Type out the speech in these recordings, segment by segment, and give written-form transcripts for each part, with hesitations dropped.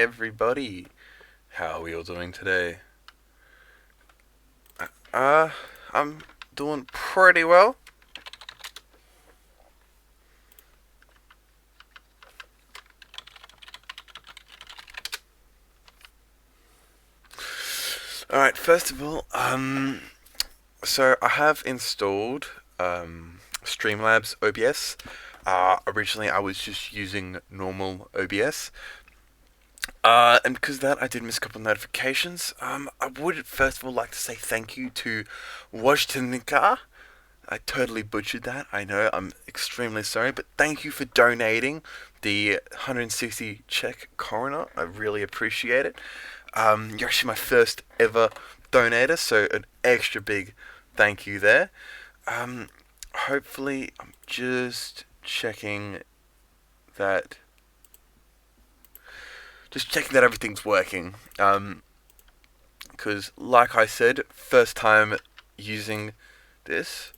everybody. How are we all doing today? I'm doing pretty well. Alright, first of all, so I have installed Streamlabs OBS. Originally I was just using normal OBS. And because of that, I did miss a couple of notifications. I would first of all like to say thank you to Wojtenka. I totally butchered that. I know. I'm extremely sorry, but thank you for donating the 160 Czech coroner. I really appreciate it. You're actually my first ever donator, so an extra big thank you there. Um, Hopefully, I'm just that, checking that everything's working. Because, like I said, first time using this.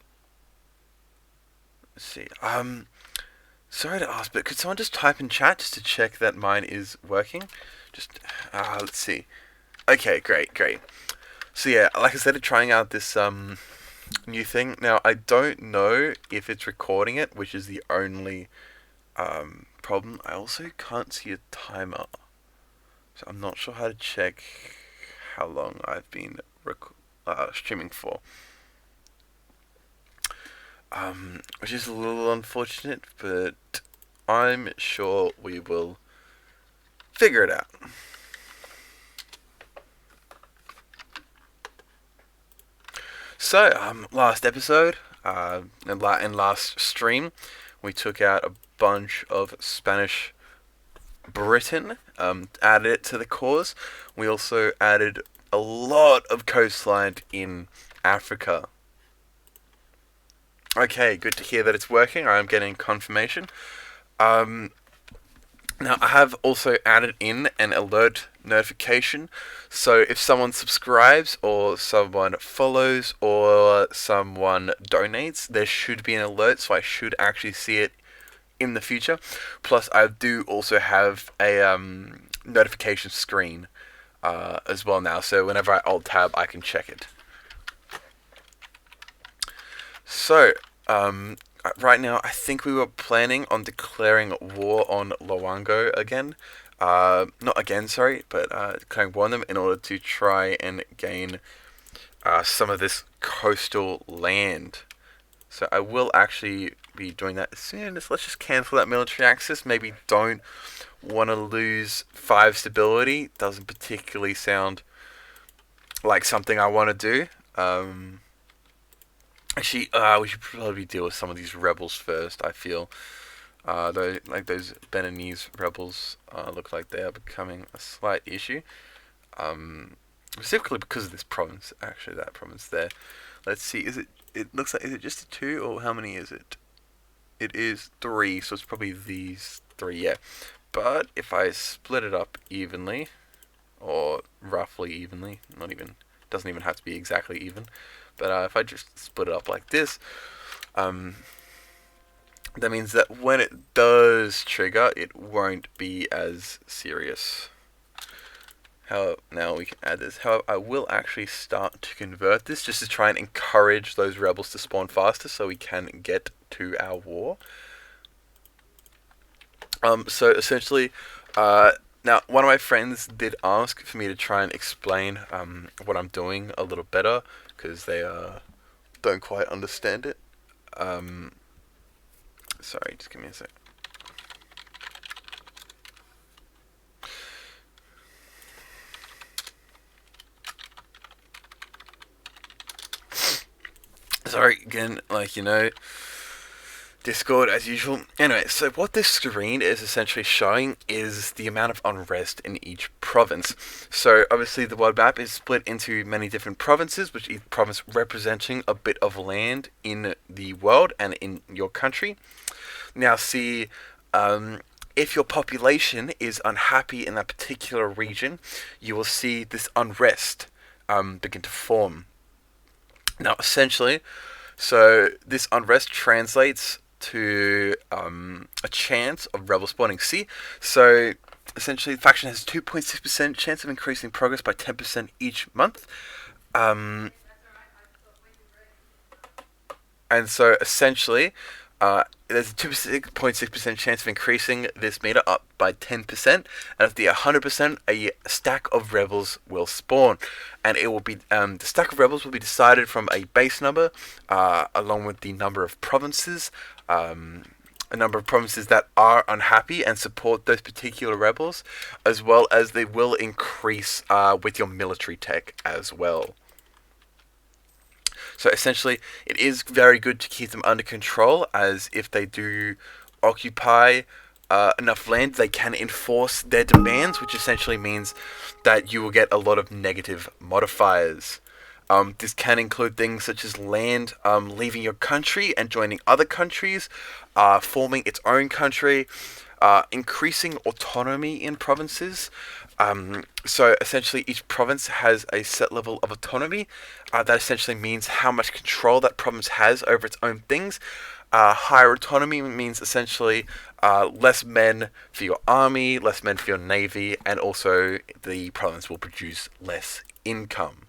Let's see. Sorry to ask, but could someone just type in chat just to check that mine is working? Just, let's see. Okay, great. So yeah, like I said, trying out this new thing. Now I don't know if it's recording it, which is the only problem. I also can't see a timer, so I'm not sure how to check how long I've been streaming for. Which is a little unfortunate, but I'm sure we will figure it out. So, last episode, and last stream, we took out a bunch of Spanish Britain, added it to the cause. We also added a lot of coastline in Africa. Okay, good to hear that it's working. I'm getting confirmation. Um, Now, I have also added in an alert notification. So, if someone subscribes, or someone follows, or someone donates, there should be an alert, so I should actually see it in the future. Plus, I do also have a notification screen as well now, so whenever I alt tab, I can check it. So, right now, I think we were planning on declaring war on Loango again. Not again, sorry, but declaring war on them in order to try and gain some of this coastal land. So I will actually be doing that as soon as. Let's just cancel that military access. Maybe don't want to lose 5 stability. Doesn't particularly sound like something I want to do. Actually, we should probably deal with some of these rebels first. I feel, those Beninese rebels look like they are becoming a slight issue. Specifically because of this province. Actually, that province there. Let's see. Is it? It looks like. Is it just a 2, or how many is it? It is 3. So it's probably these 3. Yeah. But if I split it up evenly, or roughly evenly, not even. Doesn't even have to be exactly even. But if I just split it up like this, that means that when it does trigger, it won't be as serious. How now we can add this. However, I will actually start to convert this just to try and encourage those rebels to spawn faster, so we can get to our war. So essentially, now one of my friends did ask for me to try and explain what I'm doing a little better, because they don't quite understand it. Sorry, just give me a sec. Sorry, again, Discord as usual. Anyway, so what this screen is essentially showing is the amount of unrest in each province. So obviously the world map is split into many different provinces, which each province representing a bit of land in the world and in your country. Now see, if your population is unhappy in that particular region, you will see this unrest begin to form. Now essentially, so this unrest translates to a chance of rebel spawning. See, so Essentially, the faction has 2.6% chance of increasing progress by 10% each month. Um, and so essentially, there's a 2.6% chance of increasing this meter up by 10%, and at the 100%, a stack of rebels will spawn, and it will be the stack of rebels will be decided from a base number, along with the number of provinces. A number of provinces that are unhappy and support those particular rebels, as well as they will increase with your military tech as well. So essentially, it is very good to keep them under control, as if they do occupy enough land, they can enforce their demands, which essentially means that you will get a lot of negative modifiers. This can include things such as land leaving your country and joining other countries, forming its own country, increasing autonomy in provinces. So essentially, each province has a set level of autonomy. That essentially means how much control that province has over its own things. Higher autonomy means essentially less men for your army, less men for your navy, and also the province will produce less income.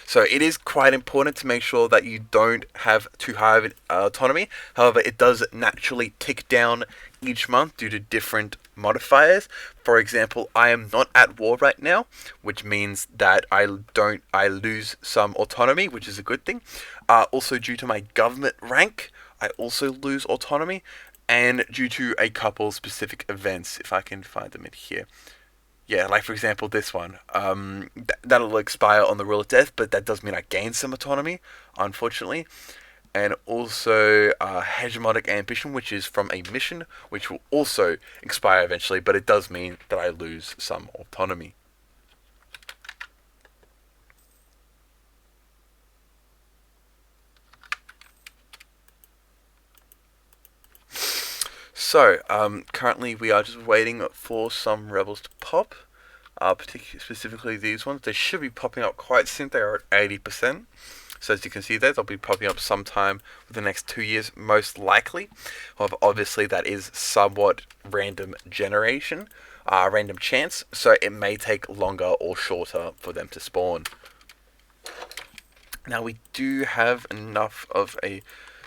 So it is quite important to make sure that you don't have too high of autonomy. However, it does naturally tick down each month due to different modifiers. For example, I am not at war right now, which means that I lose some autonomy, which is a good thing. Also, due to my government rank, I also lose autonomy, and due to a couple specific events, if I can find them in here. Yeah, like for example, this one. That'll expire on the rule of death, but that does mean I gain some autonomy, unfortunately. And also hegemonic ambition, which is from a mission, which will also expire eventually, but it does mean that I lose some autonomy. So, currently we are just waiting for some rebels to pop. Particularly, specifically these ones. They should be popping up quite soon. They are at 80%. So as you can see there, they'll be popping up sometime within the next 2 years, most likely. However, obviously that is somewhat random generation, random chance. So it may take longer or shorter for them to spawn. Now we do have enough of a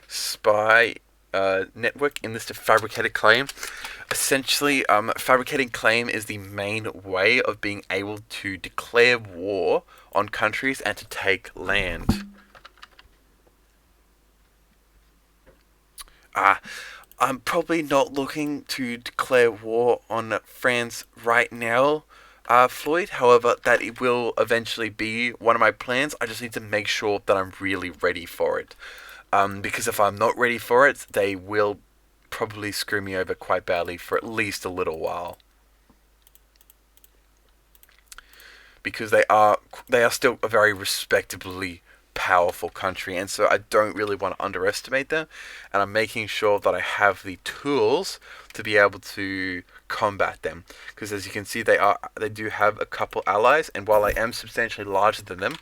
spy network in this to fabricate a claim. Essentially, fabricating claim is the main way of being able to declare war on countries and to take land. I'm probably not looking to declare war on France right now, Floyd. However, that it will eventually be one of my plans. I just need to make sure that I'm really ready for it. Because if I'm not ready for it, they will probably screw me over quite badly for at least a little while. Because they are still a very respectably powerful country, and so I don't really want to underestimate them. And I'm making sure that I have the tools to be able to combat them. Because as you can see, they do have a couple allies, and while I am substantially larger than them,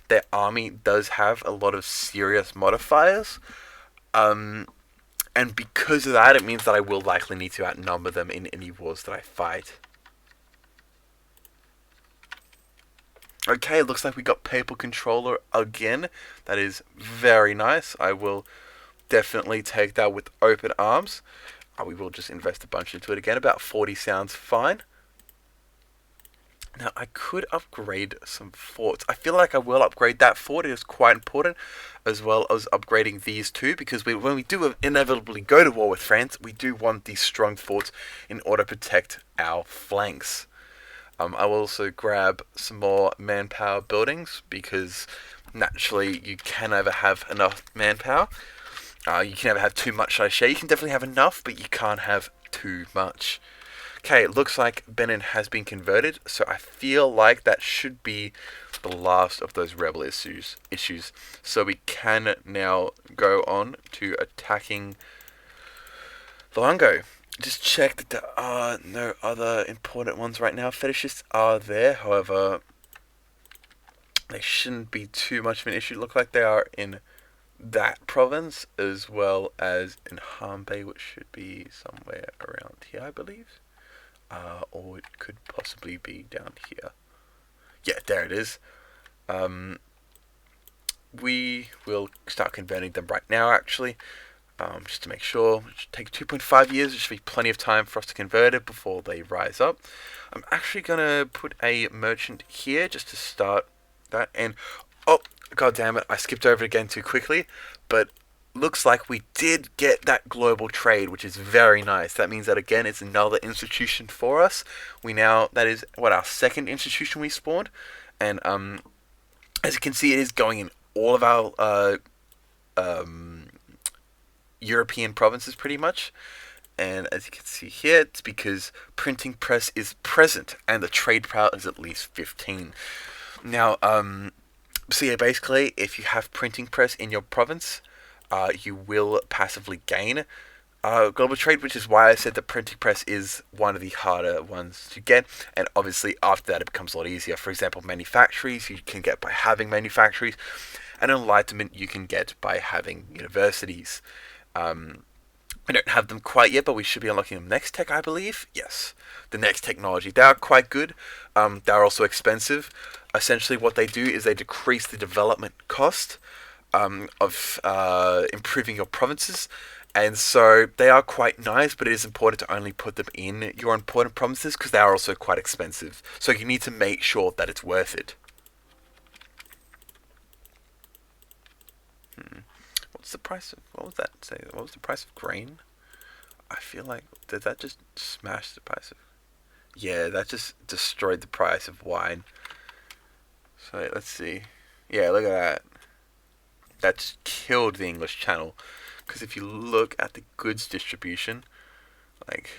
their army does have a lot of serious modifiers. And because of that, it means that I will likely need to outnumber them in any wars that I fight. Okay, looks like we got Papal Controller again. That is very nice. I will definitely take that with open arms. We will just invest a bunch into it again. About 40 sounds fine. Now, I could upgrade some forts. I feel like I will upgrade that fort. It is quite important, as well as upgrading these two, because when we do inevitably go to war with France, we do want these strong forts in order to protect our flanks. I will also grab some more manpower buildings, because naturally you can never have enough manpower. You can never have too much, should I say. You can definitely have enough, but you can't have too much. Okay, it looks like Benin has been converted, so I feel like that should be the last of those rebel issues. So we can now go on to attacking Luango. Just check that there are no other important ones right now. Fetishists are there, however, they shouldn't be too much of an issue. Look like they are in that province, as well as in Hanbei, which should be somewhere around here, I believe. or it could possibly be down here. Yeah, there it is. We will start converting them right now, actually, just to make sure. It should take 2.5 years. There should be plenty of time for us to convert it before they rise up. I'm actually going to put a merchant here just to start that. And, oh, god damn it, I skipped over it again too quickly. But looks like we did get that global trade, which is very nice. That means that, again, it's another institution for us. That is, our second institution we spawned. And, as you can see, it is going in all of our European provinces pretty much. And as you can see here, it's because printing press is present and the trade power is at least 15. Now, so yeah, basically, if you have printing press in your province, you will passively gain global trade, which is why I said the printing press is one of the harder ones to get. And obviously, after that, it becomes a lot easier. For example, manufactories you can get by having manufactories, and enlightenment you can get by having universities. I don't have them quite yet, but we should be unlocking them next tech, I believe. Yes, the next technology. They are quite good. They are also expensive. Essentially, what they do is they decrease the development cost of improving your provinces. And so they are quite nice, but it is important to only put them in your important provinces because they are also quite expensive. So you need to make sure that it's worth it. What's the price of, what was that say? What was the price of grain? I feel like, did that just smash the price of, yeah, that just destroyed the price of wine. So let's see. Yeah, look at that. That just killed the English Channel. Because if you look at the goods distribution, like,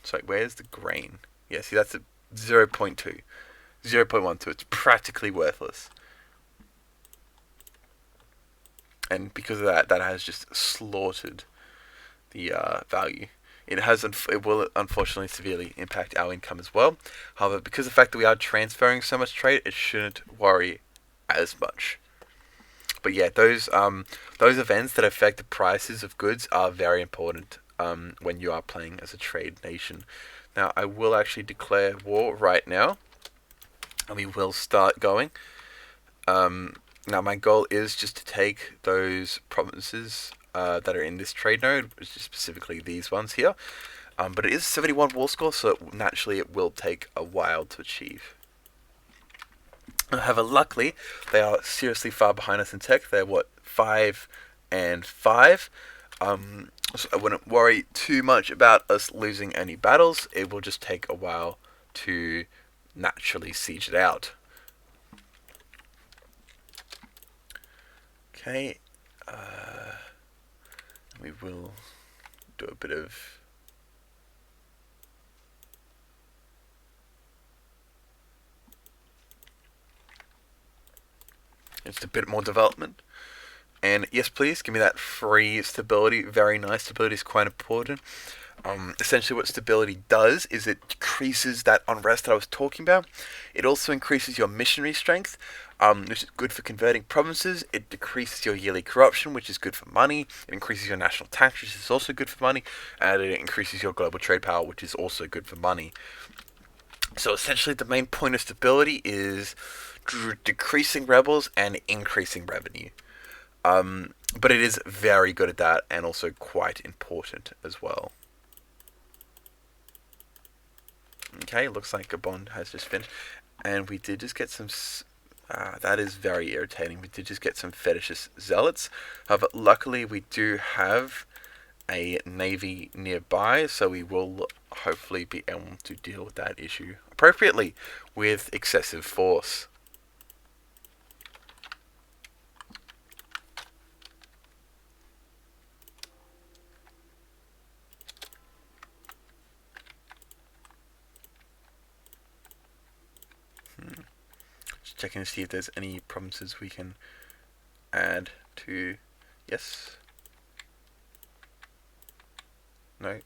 sorry, where's the grain? Yeah, see, that's a 0.2. 0.12. It's practically worthless. And because of that, that has just slaughtered the value. It will unfortunately severely impact our income as well. However, because of the fact that we are transferring so much trade, it shouldn't worry as much. But yeah, those events that affect the prices of goods are very important when you are playing as a trade nation. Now, I will actually declare war right now, and we will start going. Now, my goal is just to take those provinces that are in this trade node, which is specifically these ones here. But it is 71 war score, so naturally it will take a while to achieve. However, luckily, they are seriously far behind us in tech. They're, 5 and 5. So I wouldn't worry too much about us losing any battles. It will just take a while to naturally siege it out. Okay, we will do a bit of just a bit more development. And yes, please give me that free stability. Very nice. Stability is quite important. Essentially, what stability does is it decreases that unrest that I was talking about. It also increases your missionary strength, which is good for converting provinces. It decreases your yearly corruption, which is good for money. It increases your national tax, which is also good for money. And it increases your global trade power, which is also good for money. So essentially, the main point of stability is decreasing rebels and increasing revenue. But it is very good at that and also quite important as well. Okay, looks like a bond has just finished. And we did just get some... that is very irritating. We did just get some fetishist zealots. However, luckily we do have a navy nearby, so we will hopefully be able to deal with that issue appropriately with excessive force. Just checking to see if there's any provinces we can add to. Yes. No.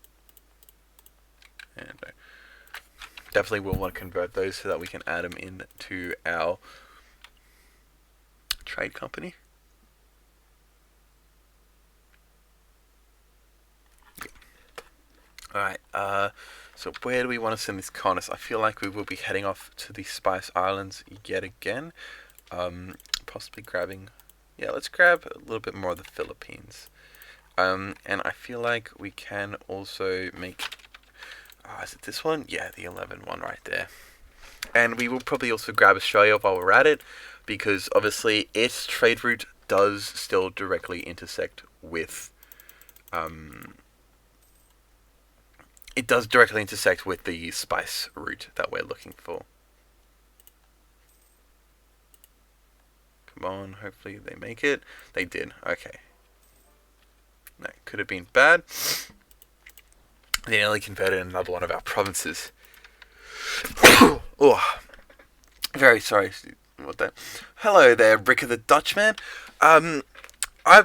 And no. Definitely will want to convert those so that we can add them into our trade company. Yeah. Alright, So where do we want to send these colonists? I feel like we will be heading off to the Spice Islands yet again. Possibly grabbing... Yeah, let's grab a little bit more of the Philippines. And I feel like we can also make... is it this one? Yeah, the 11 one right there. And we will probably also grab Australia while we're at it, because obviously its trade route does still directly intersect with... it does directly intersect with the spice route that we're looking for. Come on, hopefully they make it. They did, okay. That could have been bad. They nearly converted another one of our provinces. Oh, very sorry about that. Hello there, Rick of the Dutchman. I'm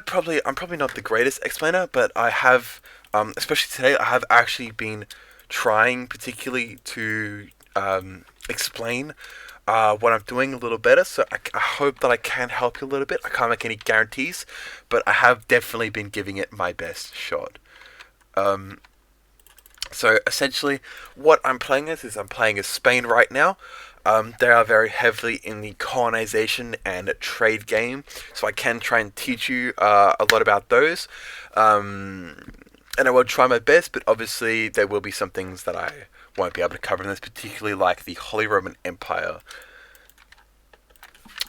probably not the greatest explainer, but I have, especially today, I have actually been trying particularly to explain what I'm doing a little better. So I hope that I can help you a little bit. I can't make any guarantees, but I have definitely been giving it my best shot. So essentially, what I'm playing as is I'm playing as Spain right now. They are very heavily in the colonization and trade game, so I can try and teach you a lot about those. And I will try my best, but obviously there will be some things that I won't be able to cover in this, particularly like the Holy Roman Empire.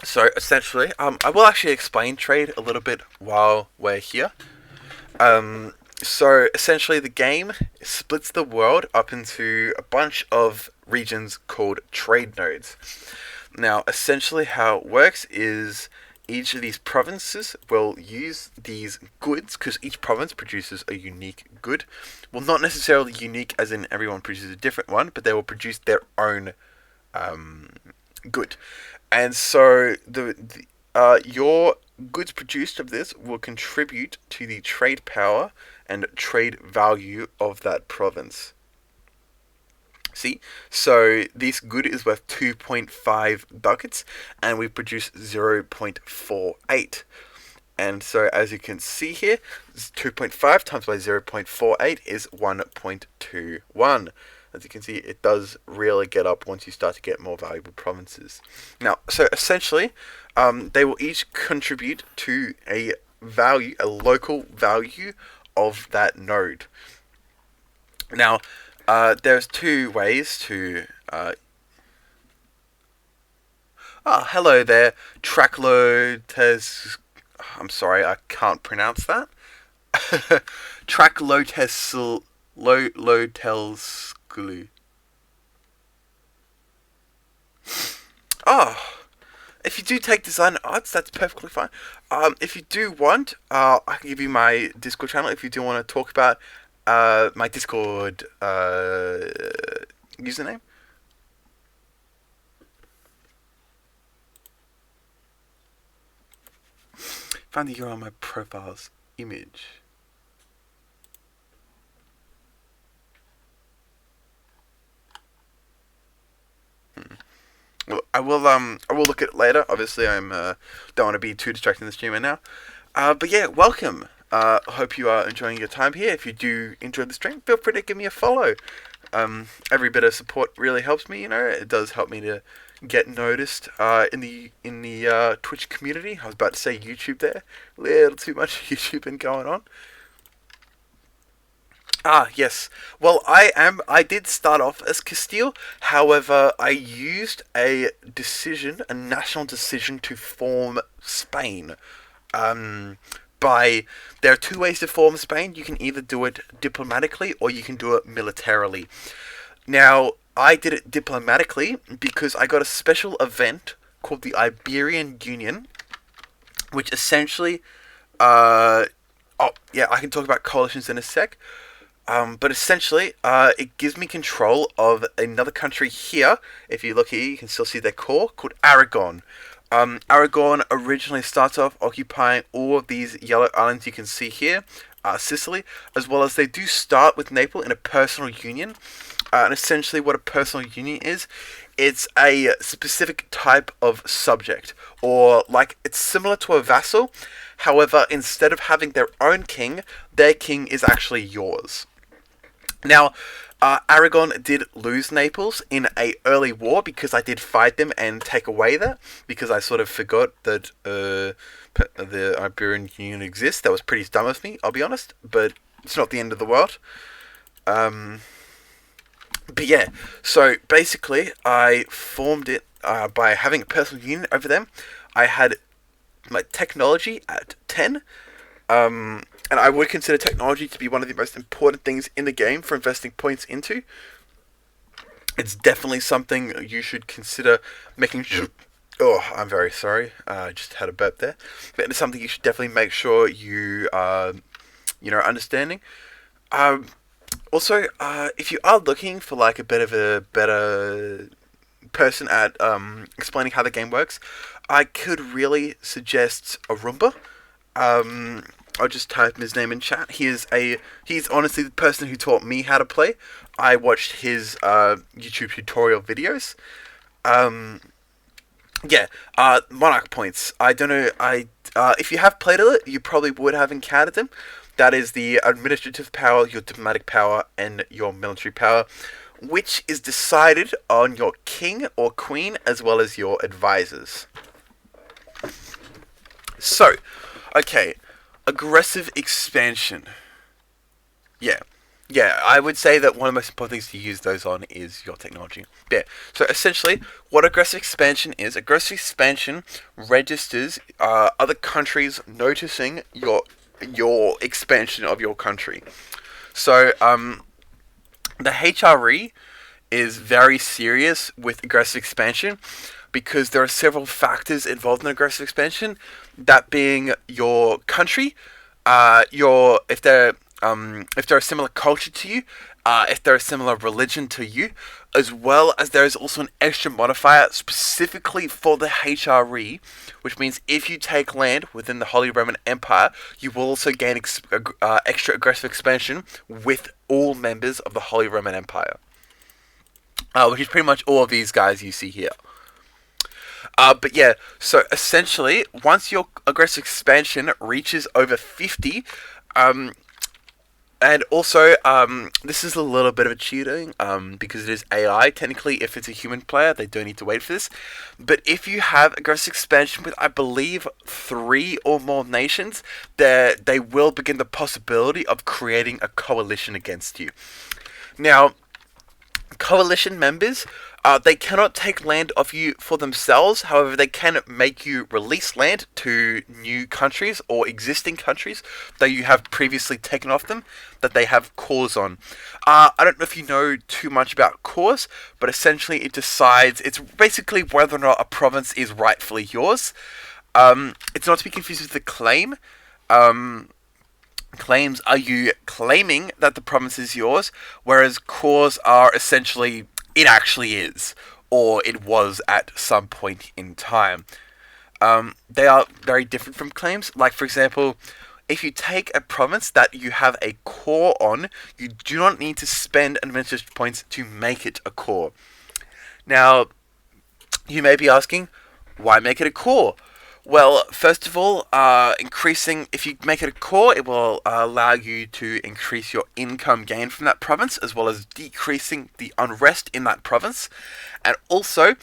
So essentially, I will actually explain trade a little bit while we're here. So essentially the game splits the world up into a bunch of regions called trade nodes. Now essentially how it works is each of these provinces will use these goods, because each province produces a unique good. Well, not necessarily unique as in everyone produces a different one, but they will produce their own good. And so your goods produced of this will contribute to the trade power and trade value of that province. See, so this good is worth 2.5 ducats, and we produce 0.48. And so as you can see here, 2.5 times by 0.48 is 1.21. As you can see, it does really get up once you start to get more valuable provinces. Now, so essentially, they will each contribute to a value, a local value of that node. Now, there's two ways to... hello there, Traclotes... I'm sorry, I can't pronounce that. Tracloteslu. Oh, if you do take design arts, that's perfectly fine. If you do want, I can give you my Discord channel if you do want to talk about my Discord username. Found that you're on my profile's image. Well, I will look at it later. Obviously, don't want to be too distracting the stream right now. But yeah, welcome. Hope you are enjoying your time here. If you do enjoy the stream, feel free to give me a follow. Every bit of support really helps me. You know, it does help me to get noticed in the Twitch community. I was about to say YouTube there. A little too much YouTubing going on. Yes. Well, I did start off as Castile. However, I used a national decision to form Spain. There are two ways to form Spain. You can either do it diplomatically or you can do it militarily. Now, I did it diplomatically because I got a special event called the Iberian Union, which essentially, I can talk about coalitions in a sec. But essentially, it gives me control of another country here. If you look here, you can still see their core, called Aragon. Aragon originally starts off occupying all of these yellow islands you can see here, Sicily, as well as they do start with Naples in a personal union. And essentially what a personal union is, it's a specific type of subject, or like it's similar to a vassal. However, instead of having their own king, their king is actually yours. Now, Aragon did lose Naples in a early war because I did fight them and take away that, because I sort of forgot that the Iberian Union exists. That was pretty dumb of me, I'll be honest, but it's not the end of the world. But yeah, so basically I formed it by having a personal union over them. I had my technology at 10, and I would consider technology to be one of the most important things in the game for investing points into. It's definitely something you should consider making sure... Oh, I'm very sorry. I just had a burp there. But it's something you should definitely make sure you are, understanding. Also, if you are looking for like a bit of a better person at explaining how the game works, I could really suggest Arumba. I'll just type his name in chat. He's honestly the person who taught me how to play. I watched his YouTube tutorial videos. Monarch points. I don't know. If you have played it, you probably would have encountered them. That is the administrative power, your diplomatic power, and your military power, which is decided on your king or queen as well as your advisors. So, okay, aggressive expansion. Yeah, I would say that one of the most important things to use those on is your technology. Yeah, so essentially, what aggressive expansion is, aggressive expansion registers other countries noticing your expansion of your country. So, the HRE is very serious with aggressive expansion because there are several factors involved in aggressive expansion. That being your country, if they're a similar culture to you, if they're a similar religion to you, as well as there is also an extra modifier specifically for the HRE, which means if you take land within the Holy Roman Empire, you will also gain extra aggressive expansion with all members of the Holy Roman Empire, which is pretty much all of these guys you see here. But yeah, so essentially, once your aggressive expansion reaches over 50, and also, this is a little bit of a cheating, because it is AI. Technically, if it's a human player, they don't need to wait for this. But if you have aggressive expansion with, I believe, 3 or more nations, they will begin the possibility of creating a coalition against you. Now, coalition members, they cannot take land off you for themselves. However, they can make you release land to new countries or existing countries that you have previously taken off them, that they have cores on. I don't know if you know too much about cores, but essentially it's basically whether or not a province is rightfully yours. It's not to be confused with the claim. Claims are you claiming that the province is yours, whereas cores are essentially it actually is, or it was at some point in time. They are very different from claims. Like, for example, if you take a province that you have a core on, you do not need to spend administrative points to make it a core. Now, you may be asking, why make it a core? Well, first of all, if you make it a core, it will allow you to increase your income gain from that province, as well as decreasing the unrest in that province. And also,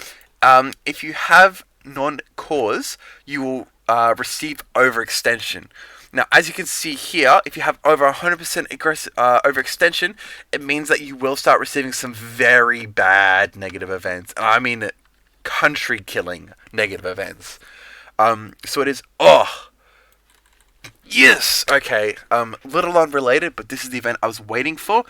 if you have non-cores, you will receive overextension. Now, as you can see here, if you have over 100% overextension, it means that you will start receiving some very bad negative events. And I mean country-killing negative events. So it is, yes, okay, little unrelated, but this is the event I was waiting for.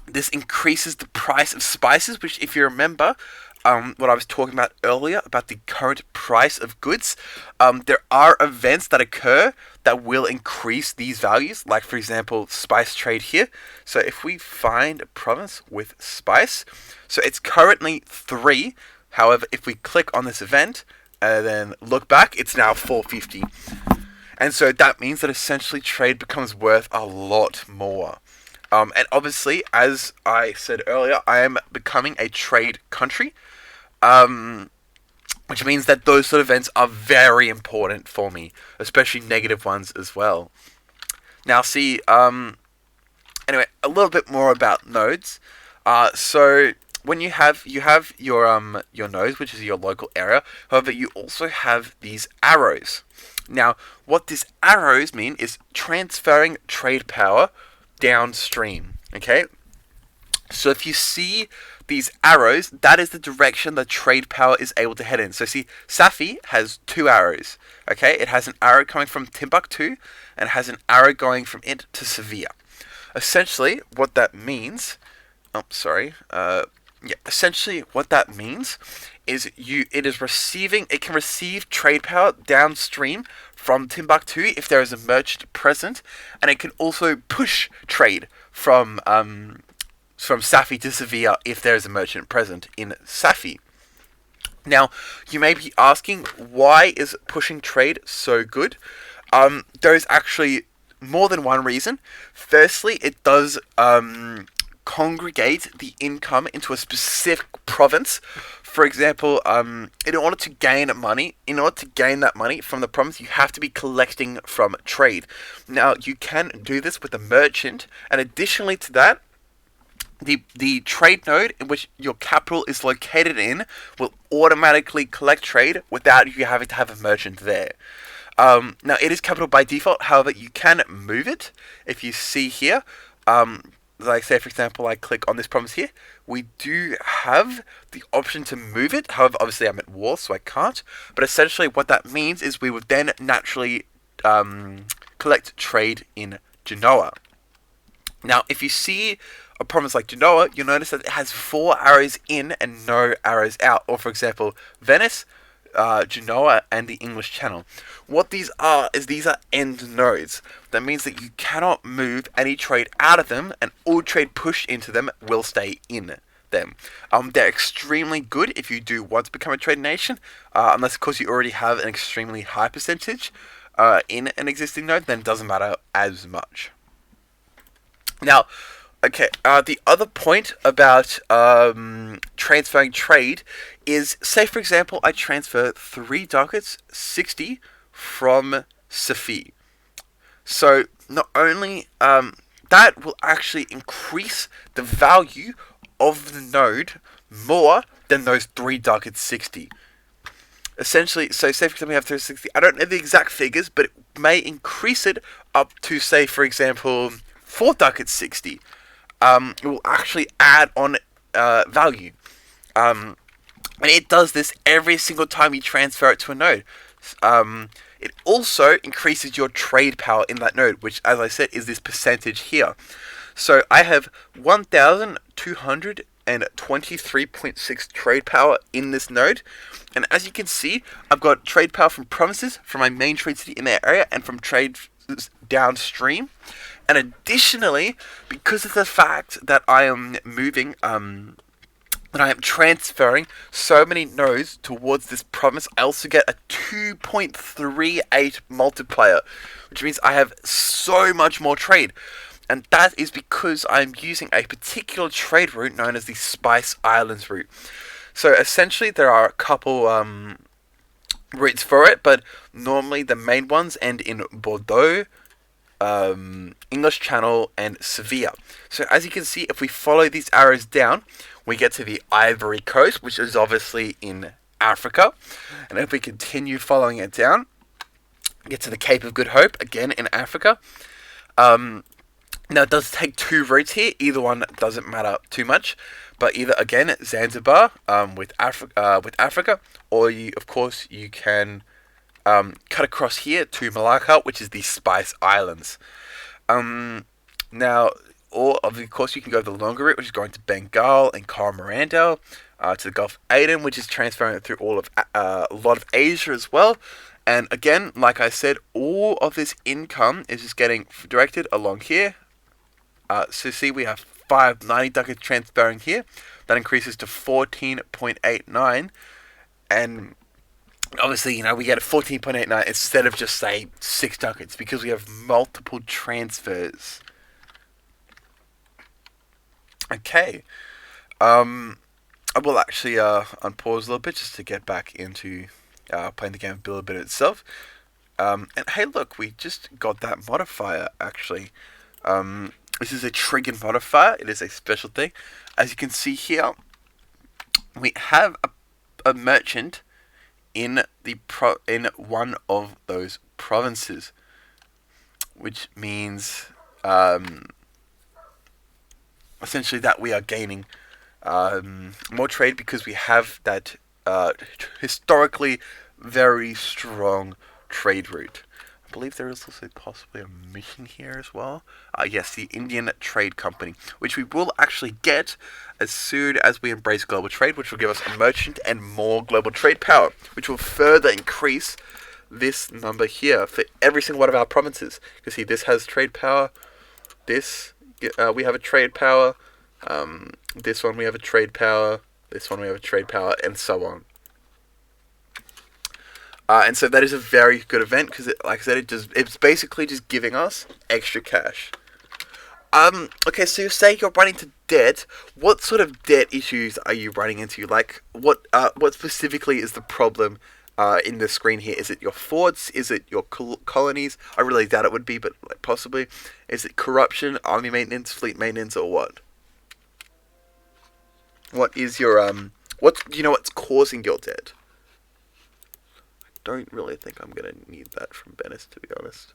This increases the price of spices, which, if you remember, what I was talking about earlier, about the current price of goods, there are events that occur that will increase these values, like, for example, spice trade here. So if we find a province with spice, so it's currently 3, however, if we click on this event, and then look back, it's now 450. And so that means that essentially trade becomes worth a lot more. And obviously, as I said earlier, I am becoming a trade country, which means that those sort of events are very important for me, especially negative ones as well. Now, see, Anyway, a little bit more about nodes. So when you have your nodes, which is your local area. However, you also have these arrows. Now, what these arrows mean is transferring trade power downstream. Okay, so if you see these arrows, that is the direction the trade power is able to head in. So see, Safi has two arrows. Okay, it has an arrow coming from Timbuktu and has an arrow going from it to Sevilla. Essentially, what that means. Oh, sorry. Essentially, what that means is it can receive trade power downstream from Timbuktu if there is a merchant present, and it can also push trade from Safi to Sevilla if there is a merchant present in Safi. Now, you may be asking, why is pushing trade so good? There is actually more than one reason. Firstly, it does congregate the income into a specific province. For example, in order to gain that money from the province, you have to be collecting from trade. Now, you can do this with a merchant, and additionally to that, the trade node in which your capital is located in will automatically collect trade without you having to have a merchant there. Now, it is capital by default. However, you can move it. If you see here, like say for example, I click on this province here, we do have the option to move it. However, obviously I'm at war, so I can't. But essentially what that means is we would then naturally collect trade in Genoa. Now, if you see a province like Genoa, you'll notice that it has 4 arrows in and no arrows out. Or for example, Venice, Genoa, and the English Channel. What these are is these are end nodes. That means that you cannot move any trade out of them, and all trade pushed into them will stay in them. They're extremely good if you do want to become a trade nation, unless of course you already have an extremely high percentage in an existing node, then it doesn't matter as much. Now, okay, the other point about transferring trade is, say for example, I transfer 3 ducats 60 from Safi. So not only that will actually increase the value of the node more than those 3 ducats 60. Essentially, so say for example we have 360. I don't know the exact figures, but it may increase it up to, say for example, 4 ducats 60. It will actually add on value. And it does this every single time you transfer it to a node. It also increases your trade power in that node, which, as I said, is this percentage here. So I have 1,223.6 trade power in this node. And as you can see, I've got trade power from provinces, from my main trade city in that area, and from trade downstream. And additionally, because of the fact that I am moving, that I am transferring so many nodes towards this province, I also get a 2.38 multiplier, which means I have so much more trade. And that is because I'm using a particular trade route known as the Spice Islands route. So essentially, there are a couple routes for it, but normally the main ones end in Bordeaux, English Channel, and Sevilla. So as you can see, if we follow these arrows down, we get to the Ivory Coast, which is obviously in Africa. And if we continue following it down, get to the Cape of Good Hope, again in Africa. Now it does take 2 routes here. Either one doesn't matter too much, but either again Zanzibar with Africa, or you can cut across here to Malacca, which is the Spice Islands. Now, or of course you can go the longer route, which is going to Bengal and Coromandel, to the Gulf of Aden, which is transferring through all of a lot of Asia as well. And again, like I said, all of this income is just getting directed along here. So see, we have 590 ducats transferring here. That increases to 14.89, and obviously, we get a 14.89 instead of just, say, 6 ducats, because we have multiple transfers. Okay. I will actually unpause a little bit just to get back into playing the game a little bit itself. And hey, look, we just got that modifier, actually. This is a trigger modifier. It is a special thing. As you can see here, we have a merchant in in one of those provinces, which means essentially that we are gaining more trade because we have that historically very strong trade route. I believe there is also possibly a mission here as well. Yes, the Indian Trade Company, which we will actually get as soon as we embrace global trade, which will give us a merchant and more global trade power, which will further increase this number here for every single one of our provinces. You see, this has trade power. This we have a trade power. This one we have a trade power. This one we have a trade power, and so on. And so that is a very good event because, like I said, it's basically just giving us extra cash. Okay, so you say you're running into debt. What sort of debt issues are you running into? Like, what specifically is the problem in the screen here? Is it your forts? Is it your colonies? I really doubt it would be, but like, possibly. Is it corruption, army maintenance, fleet maintenance, or what? What is your what's causing your debt? Don't really think I'm gonna need that from Venice, to be honest,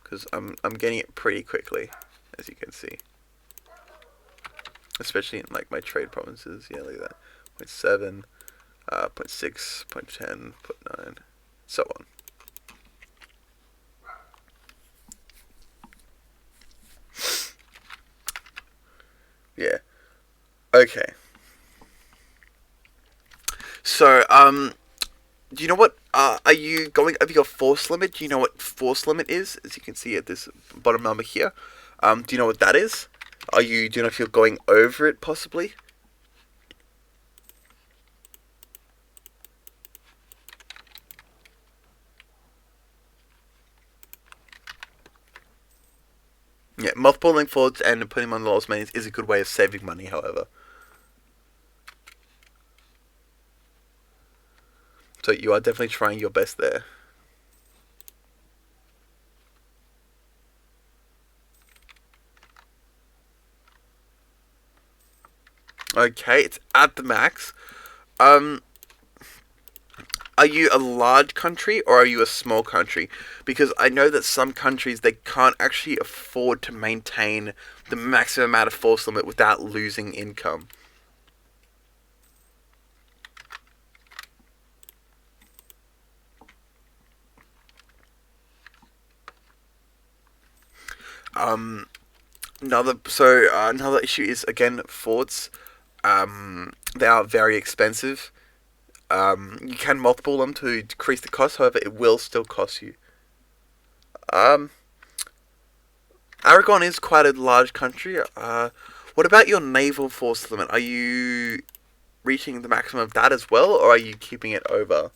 because I'm getting it pretty quickly, as you can see, especially in like my trade provinces. Yeah, look at that. 0.7, 0.6, 0.10, 0.9, so on. Yeah. Okay. So, do you know what? Are you going over your force limit? Do you know what force limit is? As you can see at this bottom number here. Do you know what that is? Do you know if you're going over it possibly? Yeah, multiple forwards and putting them on the lowest maintenance is a good way of saving money, however. So you are definitely trying your best there. Okay, it's at the max. Um, are you a large country or are you a small country? Because I know that some countries they can't actually afford to maintain the maximum amount of force limit without losing income. Um, another issue is again forts. They are very expensive. You can multiple them to decrease the cost, however, it will still cost you. Um, Aragon is quite a large country. What about your naval force limit? Are you reaching the maximum of that as well, or are you keeping it over?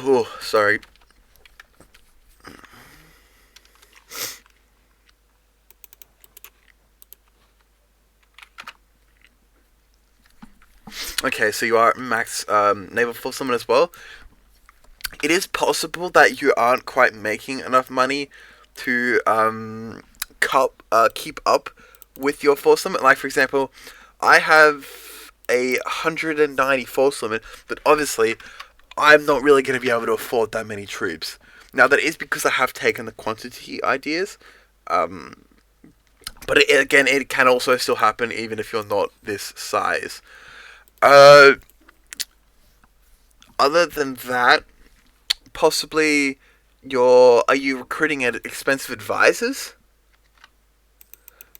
Oh, sorry. Okay, so you are at max naval force limit as well. It is possible that you aren't quite making enough money to keep up with your force limit. Like, for example, I have a 190 force limit, but obviously I'm not really going to be able to afford that many troops. Now, that is because I have taken the quantity ideas, um, but again, it can also still happen even if you're not this size. Uh, Other than that, possibly are you recruiting at expensive advisors?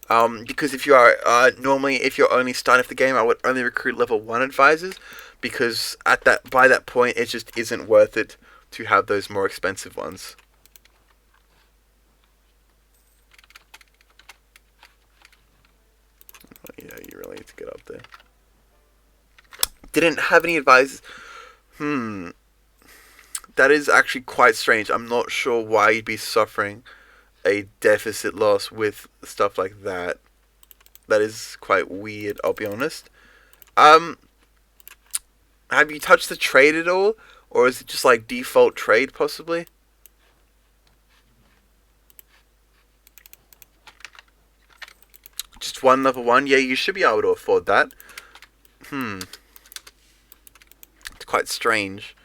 Because if you are normally if you're only starting off the game, I would only recruit level 1 advisors because at that by that point it just isn't worth it to have those more expensive ones. You know, you really need to get up there. Didn't have any advisors. Hmm. That is actually quite strange. I'm not sure why you'd be suffering a deficit loss with stuff like that. That is quite weird, I'll be honest. Um, have you touched the trade at all? Or is it just like default trade, possibly? Just one level one? Yeah, you should be able to afford that. Hmm. It's quite strange.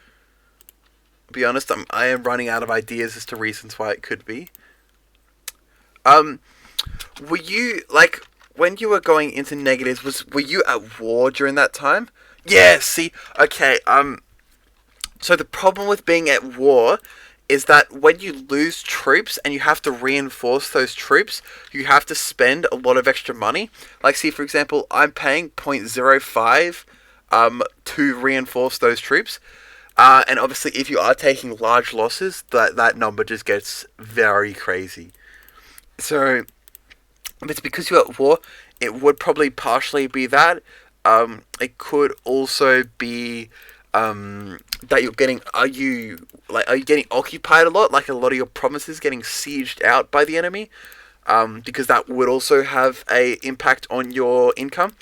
To be honest, I am running out of ideas as to reasons why it could be. Um, were you, like, when you were going into negatives, were you at war during that time? Yeah, see, okay, so the problem with being at war is that when you lose troops and you have to reinforce those troops, you have to spend a lot of extra money. Like, see, for example, I'm paying 0.05 to reinforce those troops. And obviously, if you are taking large losses, that number just gets very crazy. So, if it's because you're at war, it would probably partially be that. It could also be that you're getting. Are you getting occupied a lot? Like a lot of your provinces getting sieged out by the enemy. Because that would also have a impact on your income.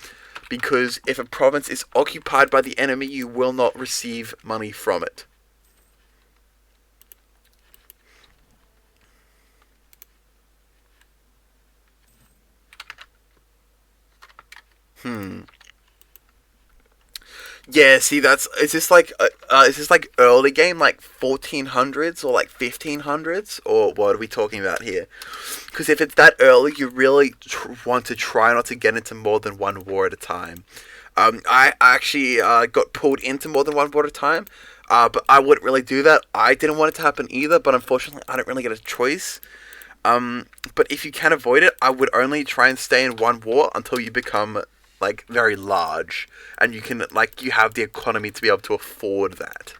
Because if a province is occupied by the enemy, you will not receive money from it. Hmm. Yeah, see, is this like early game, like 1400s or like 1500s, or what are we talking about here? Because if it's that early, you really want to try not to get into more than one war at a time. I actually got pulled into more than one war at a time, but I wouldn't really do that. I didn't want it to happen either, but unfortunately, I don't really get a choice. But if you can avoid it, I would only try and stay in one war until you become like very large, and you can like you have the economy to be able to afford that.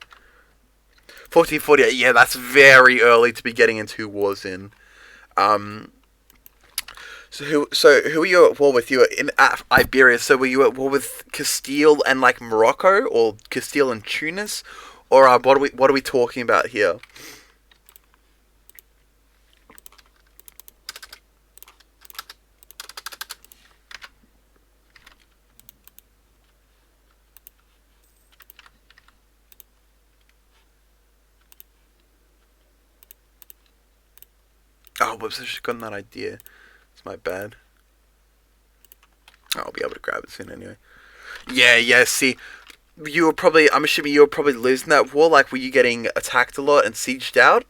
1448, yeah, that's very early to be getting into wars in. Um, so who were you at war with? You were in Iberia. So were you at war with Castile and like Morocco, or Castile and Tunis, or what are we talking about here? Oh, whoops! I should have gotten that idea. It's my bad. I'll be able to grab it soon anyway. Yeah, yeah. See, you were probably. I'm assuming you were probably losing that war. Like, were you getting attacked a lot and sieged out?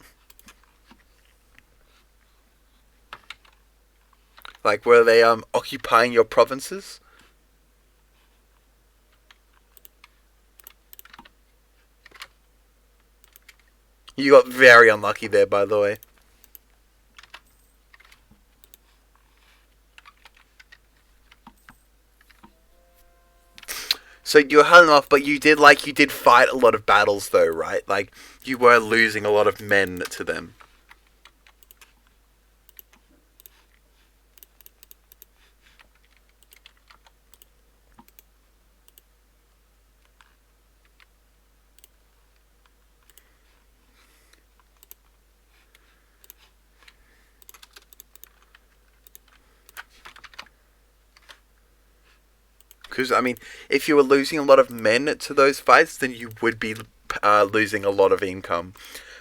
Like, were they occupying your provinces? You got very unlucky there, by the way. So you were holding off, but you did fight a lot of battles, though, right? Like you were losing a lot of men to them. Because I mean, if you were losing a lot of men to those fights, then you would be losing a lot of income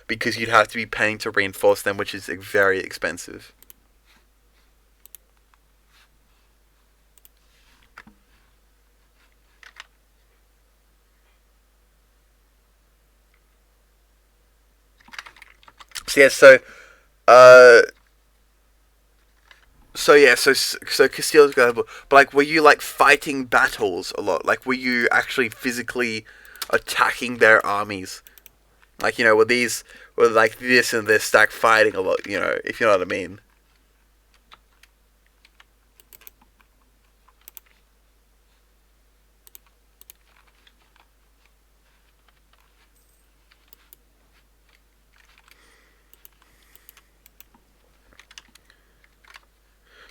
because you'd have to be paying to reinforce them, which is very expensive. So yeah, uh, so Castile's global, but like, were you like fighting battles a lot? Like, were you actually physically attacking their armies? Like, were like this and this stack fighting a lot? If you know what I mean.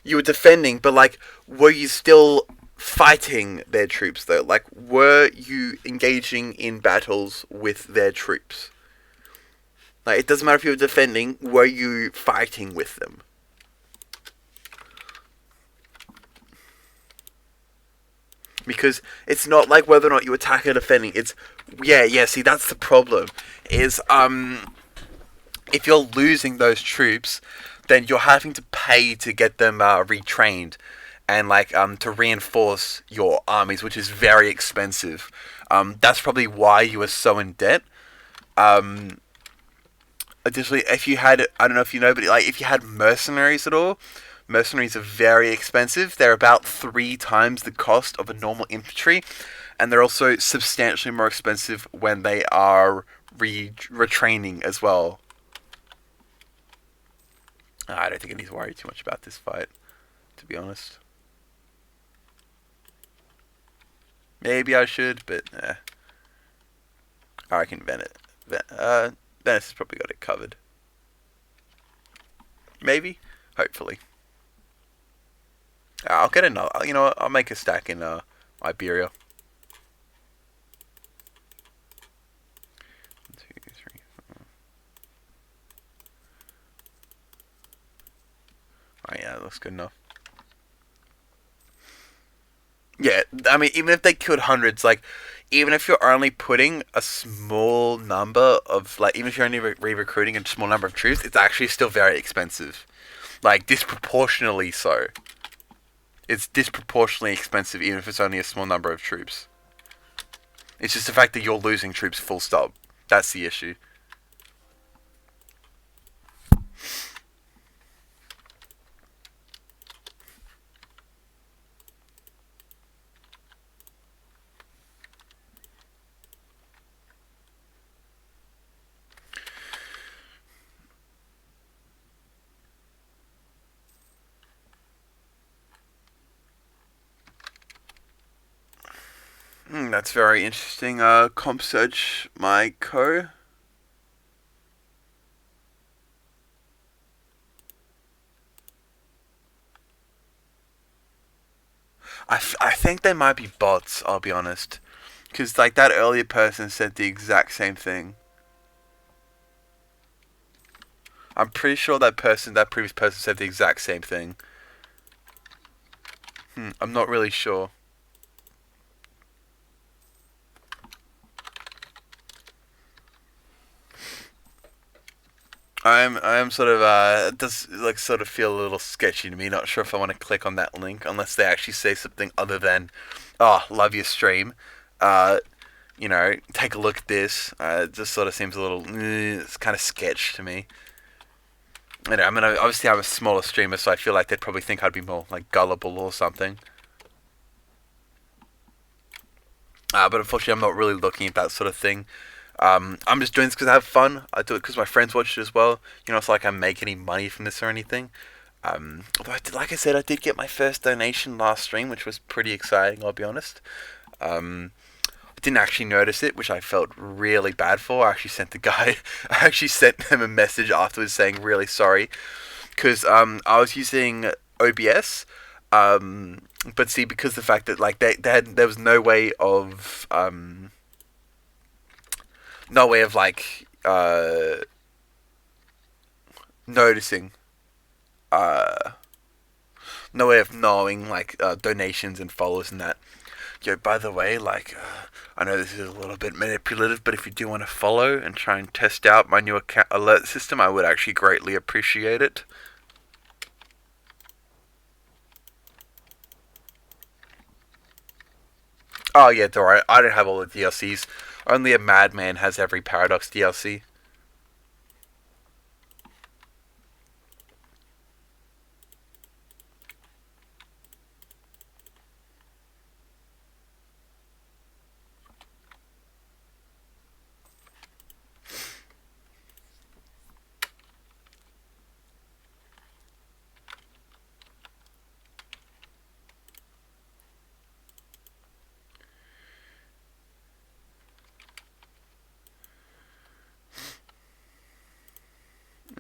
You were defending, but like, were you still fighting their troops though? Like, were you engaging in battles with their troops? Like, it doesn't matter if you were defending. Were you fighting with them? Because it's not like whether or not you attack or defending. It's yeah. See, that's the problem. Is if you're losing those troops, then you're having to pay to get them retrained, and like to reinforce your armies, which is very expensive. That's probably why you were so in debt. Um, Additionally, if you had, I don't know if you know, but like if you had mercenaries at all, mercenaries are very expensive. They're about 3 times the cost of a normal infantry, and they're also substantially more expensive when they are retraining as well. I don't think I need to worry too much about this fight, to be honest. Maybe I should, but I reckon Venice has probably got it covered. Maybe, hopefully. I'll get another. You know what? I'll make a stack in Iberia. 1, 2, 3, 4. Oh yeah, that looks good enough. Yeah, I mean, even if they killed hundreds, like, even if you're only putting a small number of, like, even if you're only re-recruiting a small number of troops, it's actually still very expensive. Like, disproportionately so. It's disproportionately expensive, even if it's only a small number of troops. It's just the fact that you're losing troops full stop. That's the issue. That's very interesting. Comp search my co. I think they might be bots, I'll be honest. Because, like, that earlier person said the exact same thing. I'm pretty sure that previous person said the exact same thing. I'm not really sure. I am sort of it does like sort of feel a little sketchy to me. Not sure if I want to click on that link unless they actually say something other than, "Oh, love your stream." Uh, take a look at this. It just sort of seems a little, it's kind of sketch to me. I mean, obviously I'm a smaller streamer, so I feel like they'd probably think I'd be more like gullible or something. But unfortunately, I'm not really looking at that sort of thing. I'm just doing this because I have fun. I do it because my friends watch it as well. It's like I make any money from this or anything. Although, like I said, I did get my first donation last stream, which was pretty exciting, I'll be honest. I didn't actually notice it, which I felt really bad for. I actually sent the guy, I actually sent him a message afterwards saying really sorry. Because I was using OBS, but see, because the fact that like there was no way of like noticing, uh, no way of knowing like donations and followers and that. Yo, by the way, like I know this is a little bit manipulative, but if you do want to follow and try and test out my new account alert system, I would actually greatly appreciate it. Oh yeah, don't worry. I don't have all the DLCs. Only a madman has every Paradox DLC.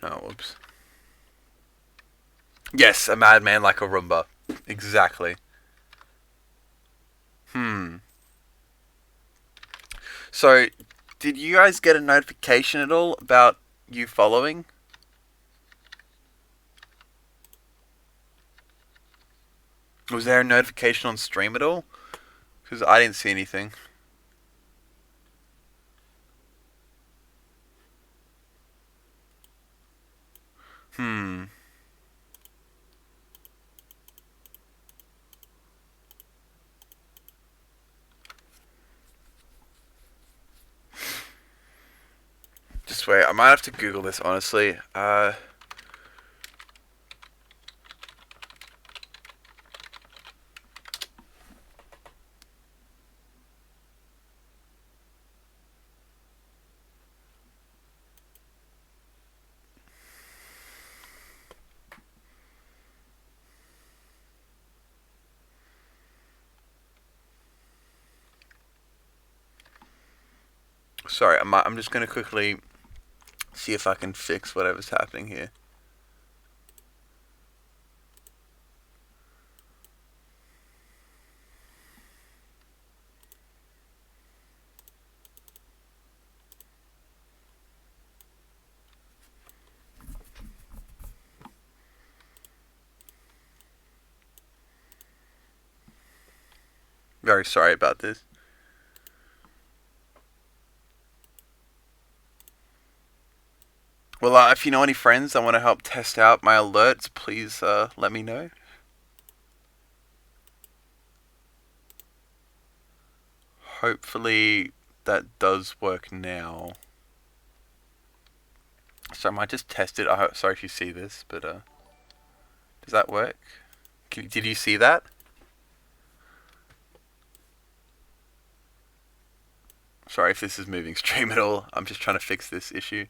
Oh, whoops. Yes, a madman like a Roomba. Exactly. So, did you guys get a notification at all about you following? Was there a notification on stream at all? Because I didn't see anything. Hmm. Just wait. I might have to Google this, honestly. Sorry, I'm just gonna quickly see if I can fix whatever's happening here. Very sorry about this. Well, if you know any friends that want to help test out my alerts, please let me know. Hopefully that does work now. So I might just test it. Sorry if you see this, but does that work? Did you see that? Sorry if this is moving stream at all. I'm just trying to fix this issue.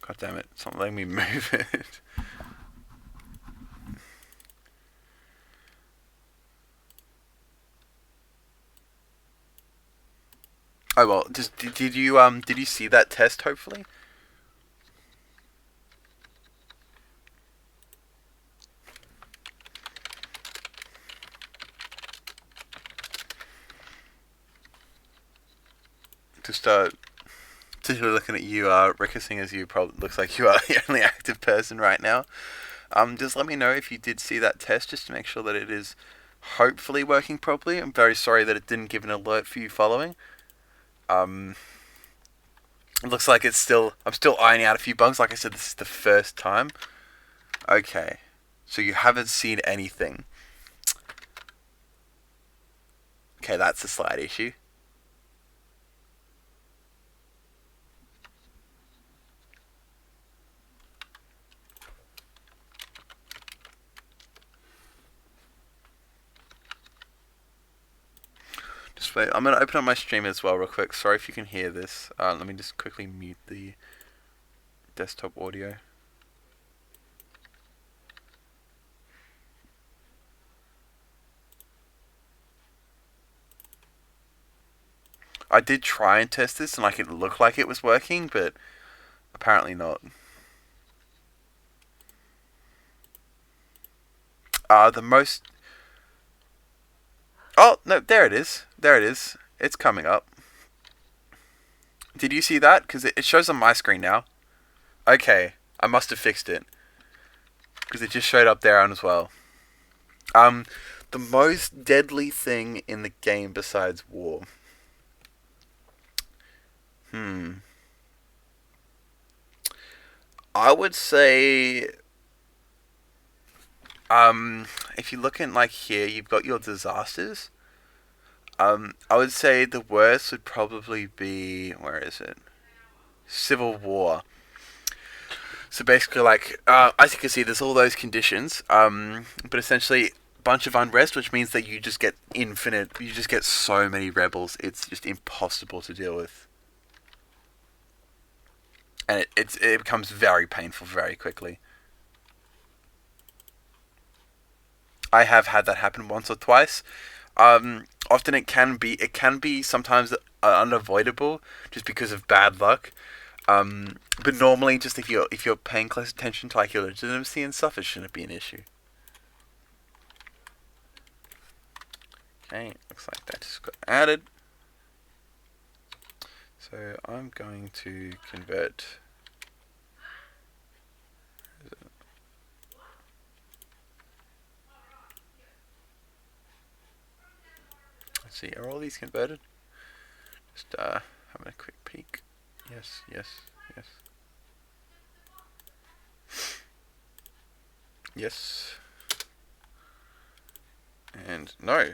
God damn it, it's not letting me move it. Oh well, did you see that test hopefully? Just particularly looking at you, Rick, seeing as you probably looks like you are the only active person right now. Just let me know if you did see that test, just to make sure that it is hopefully working properly. I'm very sorry that it didn't give an alert for you following. It looks like I'm still ironing out a few bugs. Like I said, this is the first time. Okay, so you haven't seen anything. Okay, that's a slight issue. Just wait. I'm gonna open up my stream as well, real quick. Sorry if you can hear this. Let me just quickly mute the desktop audio. I did try and test this, and like it looked like it was working, but apparently not. The most. Oh no! There it is. There it is. It's coming up. Did you see that? Because it shows on my screen now. Okay, I must have fixed it because it just showed up there as well. The most deadly thing in the game besides war. I would say, if you look in like here, you've got your disasters. I would say the worst would probably be, where is it? Civil War. So basically, like, as you can see, there's all those conditions, but essentially, bunch of unrest, which means that you just get you just get so many rebels, it's just impossible to deal with. And it becomes very painful very quickly. I have had that happen once or twice. Often it can be sometimes unavoidable just because of bad luck. But normally, just if you're paying close attention to like your legitimacy and stuff, it shouldn't be an issue. Okay, looks like that just got added. So I'm going to convert. Let's see, are all these converted? Just having a quick peek. Yes, yes, yes. Yes. And no.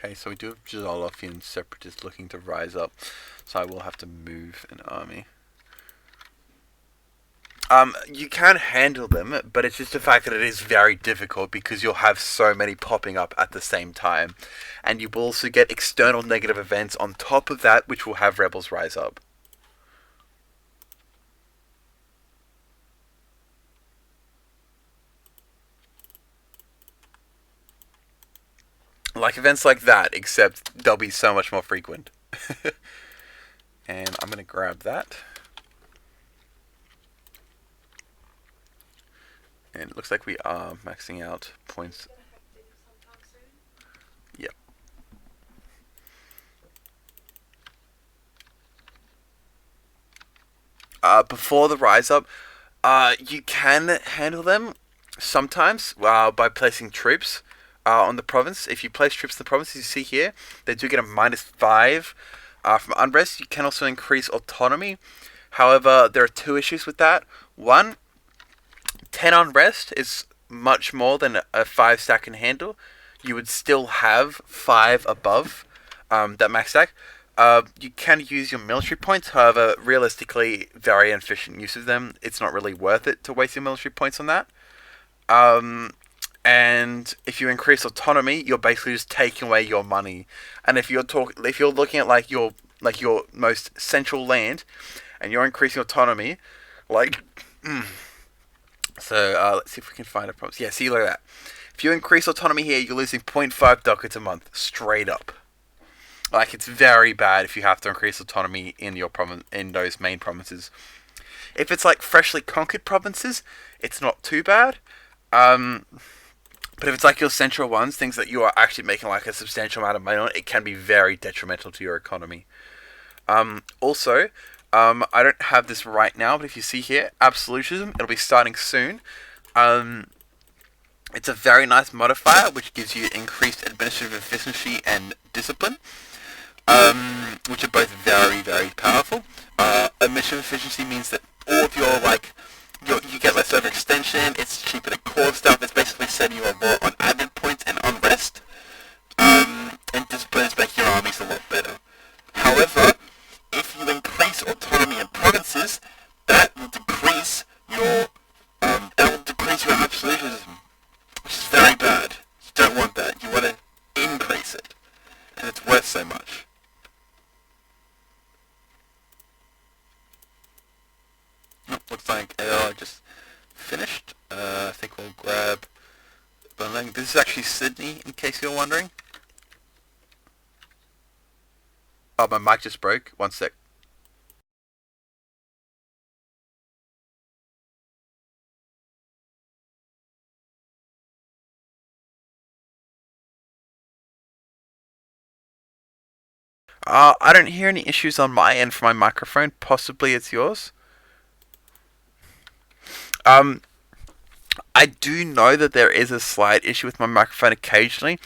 Okay, so we do have Jolofian separatists looking to rise up, so I will have to move an army. You can handle them, but it's just the fact that it is very difficult because you'll have so many popping up at the same time, and you will also get external negative events on top of that, which will have rebels rise up. Like events like that, except they'll be so much more frequent. And I'm gonna grab that. And it looks like we are maxing out points. Yep. Before the rise up, you can handle them sometimes by placing troops on the province. If you place troops in the province, as you see here, they do get a -5 from unrest. You can also increase autonomy. However, there are two issues with that. One, 10 unrest is much more than a 5 stack can handle. You would still have 5 above that max stack. You can use your military points, however, realistically, very inefficient use of them. It's not really worth it to waste your military points on that. Um, and if you increase autonomy, you're basically just taking away your money. And if you're looking at like your most central land, and you're increasing autonomy, like so let's see if we can find a problem. Yeah, see, like that. If you increase autonomy here, you're losing 0.5 ducats a month, straight up. Like, it's very bad if you have to increase autonomy in your province, in those main provinces. If it's like freshly conquered provinces, it's not too bad. Um, but if it's like your central ones, things that you are actually making like a substantial amount of money on, it can be very detrimental to your economy. Also, I don't have this right now, but if you see here, absolutism, it'll be starting soon. It's a very nice modifier which gives you increased administrative efficiency and discipline, which are both very, very powerful. Administrative efficiency means that all of your you get less overextension. It's cheaper to core stuff. It's basically setting you up more on admin points and unrest. And discipline is making your armies a lot better. However, if you increase autonomy in provinces, that will decrease your absolutism, which is very bad. You don't want that. You want to increase it, and it's worth so much. Oh, looks like AI just finished. I think we'll grab. This is actually Sydney, in case you're wondering. Oh, my mic just broke. One sec. I don't hear any issues on my end for my microphone. Possibly it's yours. Um, I do know that there is a slight issue with my microphone occasionally,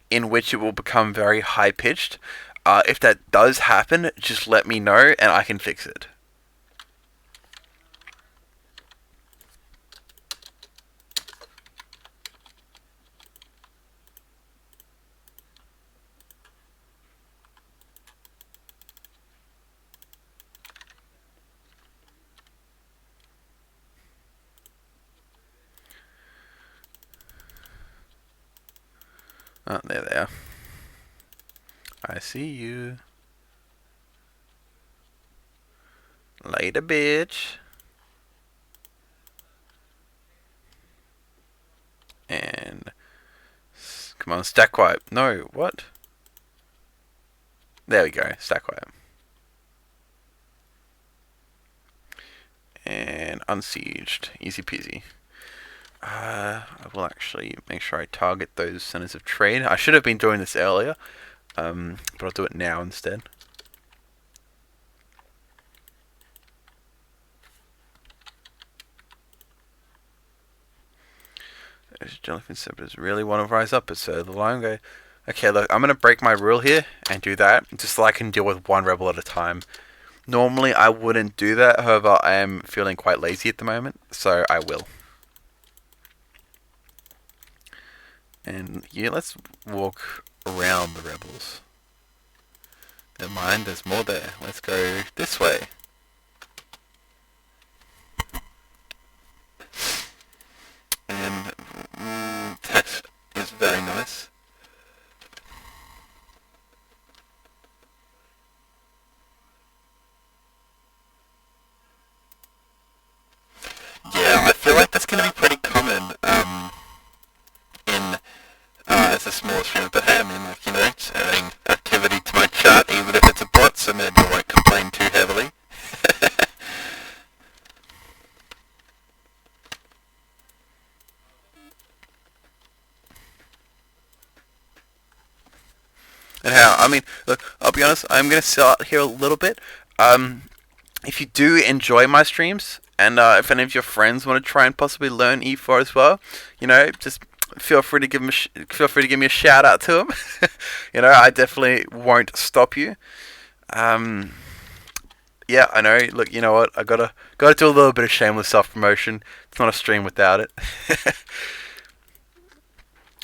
in which it will become very high pitched. If that does happen, just let me know and I can fix it. Oh, there they are. I see you. Later, bitch. And come on, stack wipe. No, what? There we go. Stack wipe. And unsieged. Easy peasy. I will actually make sure I target those centers of trade. I should have been doing this earlier, but I'll do it now instead. Those jellyfin scepters really want to rise up, but so the lion go. Okay, look, I'm gonna break my rule here and do that, just so I can deal with one rebel at a time. Normally, I wouldn't do that. However, I am feeling quite lazy at the moment, so I will. And yeah, let's walk around the rebels. Never mind, there's more there. Let's go this way. And that is very nice. Yeah, I feel like that's going to be pretty common in as a small streamer, but hey, I mean, like, you know, it's adding activity to my chat, even if it's a bot, so maybe I won't complain too heavily. And how, I mean, look, I'll be honest, I'm going to sell out here a little bit. If you do enjoy my streams, and if any of your friends want to try and possibly learn E4 as well, you know, just feel free to give me a shout out to them. You know, I definitely won't stop you. Yeah, I know. Look, you know what? I gotta do a little bit of shameless self promotion. It's not a stream without it.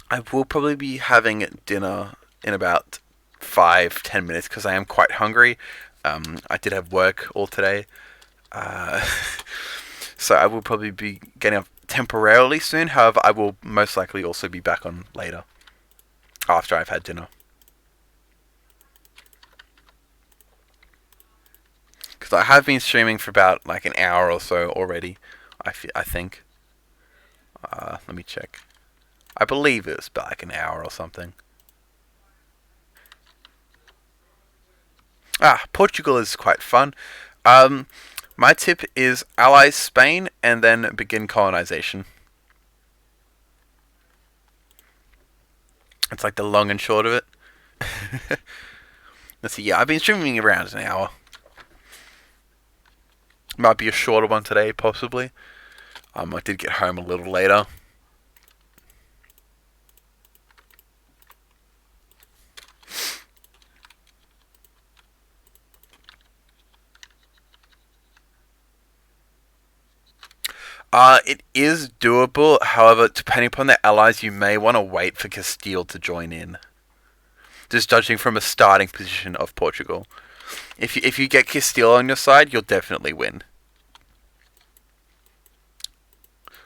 I will probably be having dinner in about 5-10 minutes because I am quite hungry. I did have work all today. So I will probably be getting up temporarily soon. However, I will most likely also be back on later after I've had dinner. Because I have been streaming for about like an hour or so already. I think. Let me check. I believe it was about like an hour or something. Portugal is quite fun. My tip is allies Spain and then begin colonization. It's like the long and short of it. Let's see, yeah, I've been streaming around an hour. Might be a shorter one today, possibly. I did get home a little later. It is doable. However, depending upon the allies, you may want to wait for Castile to join in. Just judging from a starting position of Portugal. If you get Castile on your side, you'll definitely win.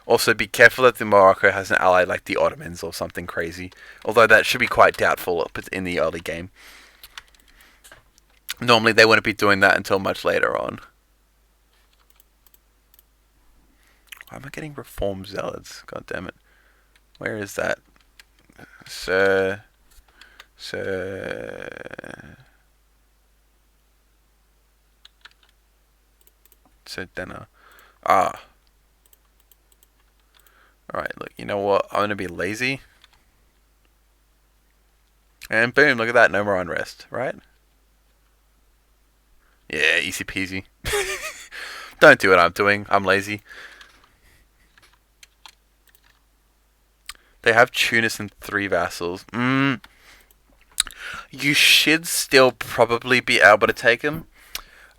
Also, be careful that the Morocco has an ally like the Ottomans or something crazy. Although that should be quite doubtful in the early game. Normally, they wouldn't be doing that until much later on. Why am I getting reform zealots? God damn it. Where is that? Sir. Dinner. Alright, look, you know what? I'm gonna be lazy. And boom, look at that, no more unrest, right? Yeah, easy peasy. Don't do what I'm doing, I'm lazy. They have Tunis and 3 vassals. You should still probably be able to take them.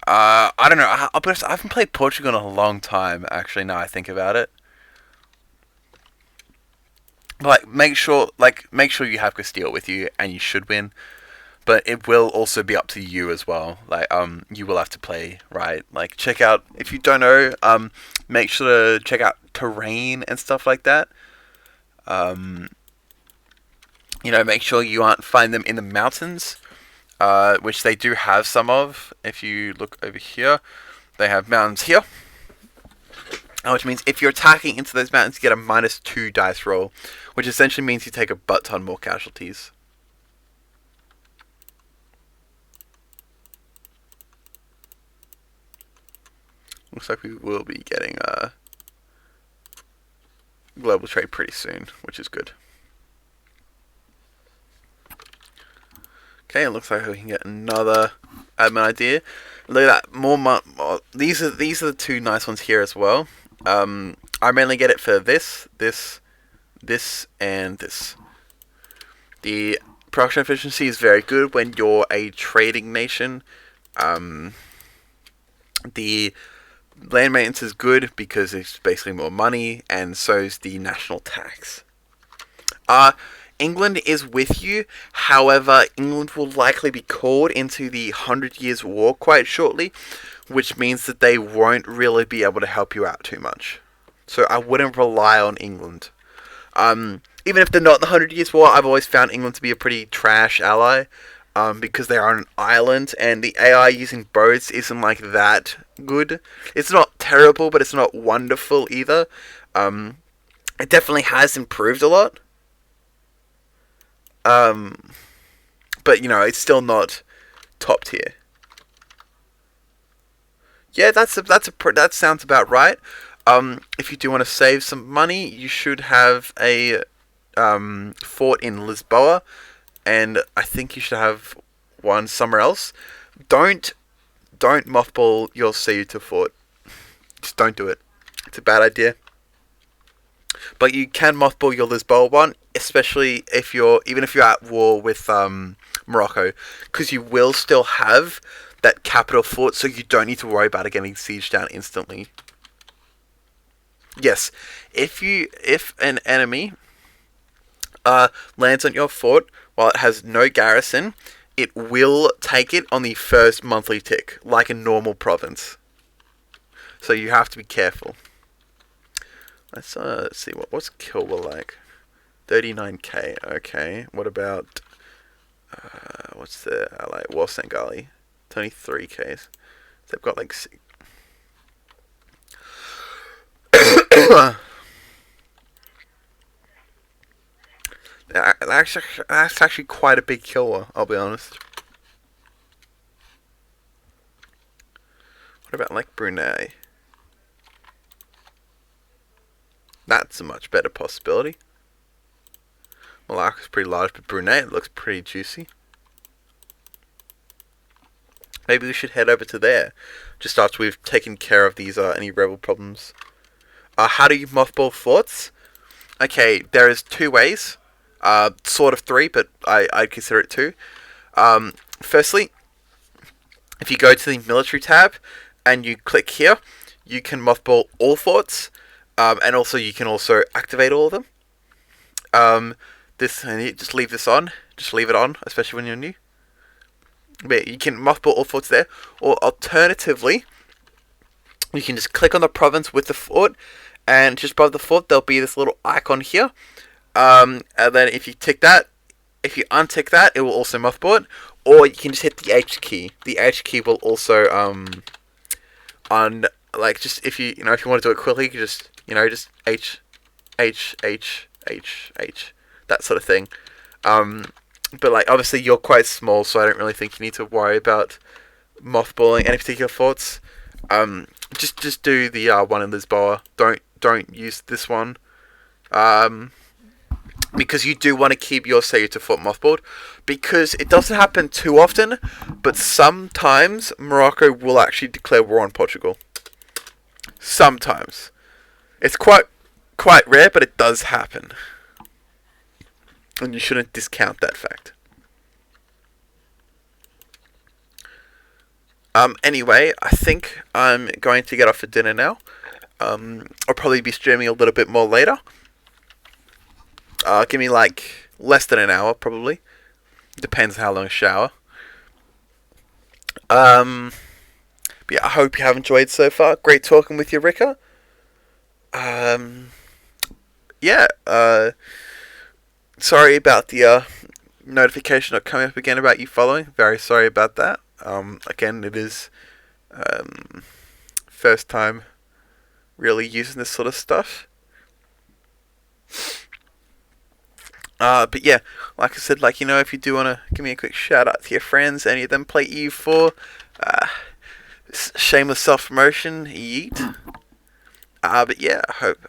I don't know. I haven't played Portugal in a long time, actually, now I think about it. Like, make sure you have Castile with you, and you should win. But it will also be up to you as well. Like, you will have to play, right? Like, check out, if you don't know, make sure to check out terrain and stuff like that. You know, make sure you aren't find them in the mountains, which they do have some of. If you look over here, they have mountains here. Which means if you're attacking into those mountains, you get a -2 dice roll, which essentially means you take a butt ton more casualties. Looks like we will be getting global trade pretty soon, which is good. Okay, it looks like we can get another admin idea. Look at that, more. These are the two nice ones here as well. I mainly get it for this, and this. The production efficiency is very good when you're a trading nation. The land maintenance is good because it's basically more money, and so is the national tax. England is with you. However, England will likely be called into the 100 Years' War quite shortly, which means that they won't really be able to help you out too much. So I wouldn't rely on England. Even if they're not in the 100 Years' War, I've always found England to be a pretty trash ally, because they are an island, and the AI using boats isn't like that good. It's not terrible, but it's not wonderful either. It definitely has improved a lot. But it's still not top tier. Yeah, that sounds about right. If you do want to save some money, you should have a fort in Lisboa, and I think you should have one somewhere else. Don't mothball your Ceuta fort. Just don't do it. It's a bad idea. But you can mothball your Lisboa one, especially even if you're at war with Morocco, because you will still have that capital fort, so you don't need to worry about it getting sieged down instantly. Yes, if an enemy lands on your fort while it has no garrison, it will take it on the first monthly tick, like a normal province. So you have to be careful. Let's see what's Kilwa like. 39k. Okay. What about what's the ally? Well, Sengali. 23k. They've got like. That's actually quite a big killer, I'll be honest. What about like Brunei? That's a much better possibility. Malacca's pretty large, but Brunei looks pretty juicy. Maybe we should head over to there, just after we've taken care of these any rebel problems. How do you mothball forts? Okay, there is two ways. Sort of three, but I'd consider it two. Firstly, if you go to the military tab and you click here, you can mothball all forts, and also you can also activate all of them. Just leave this on. Just leave it on, especially when you're new. But you can mothball all forts there, or alternatively, you can just click on the province with the fort, and just above the fort there'll be this little icon here. And then if you untick that, it will also mothball it. Or you can just hit the H key. The H key will also if you want to do it quickly, you can just H that sort of thing. But like obviously you're quite small, so I don't really think you need to worry about mothballing any particular forts. Just do the one in Lisboa. Don't use this one. Because you do want to keep your Ceuta fort mothballed, because it doesn't happen too often, but sometimes Morocco will actually declare war on Portugal. Sometimes. It's quite rare, but it does happen. And you shouldn't discount that fact. Anyway, I think I'm going to get off for dinner now. I'll probably be streaming a little bit more later. Give me like less than an hour, probably. Depends how long I shower. But yeah, I hope you have enjoyed so far. Great talking with you, Rika. Yeah. Sorry about the notification not coming up again about you following. Very sorry about that. Again, it is first time really using this sort of stuff. But yeah, like I said, if you do want to give me a quick shout out to your friends, any of them play EU4, Shameless self promotion, yeet. But yeah, I hope.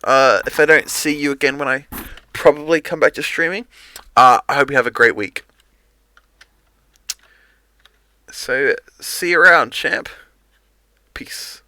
If I don't see you again when I probably come back to streaming, I hope you have a great week. So, see you around, champ. Peace.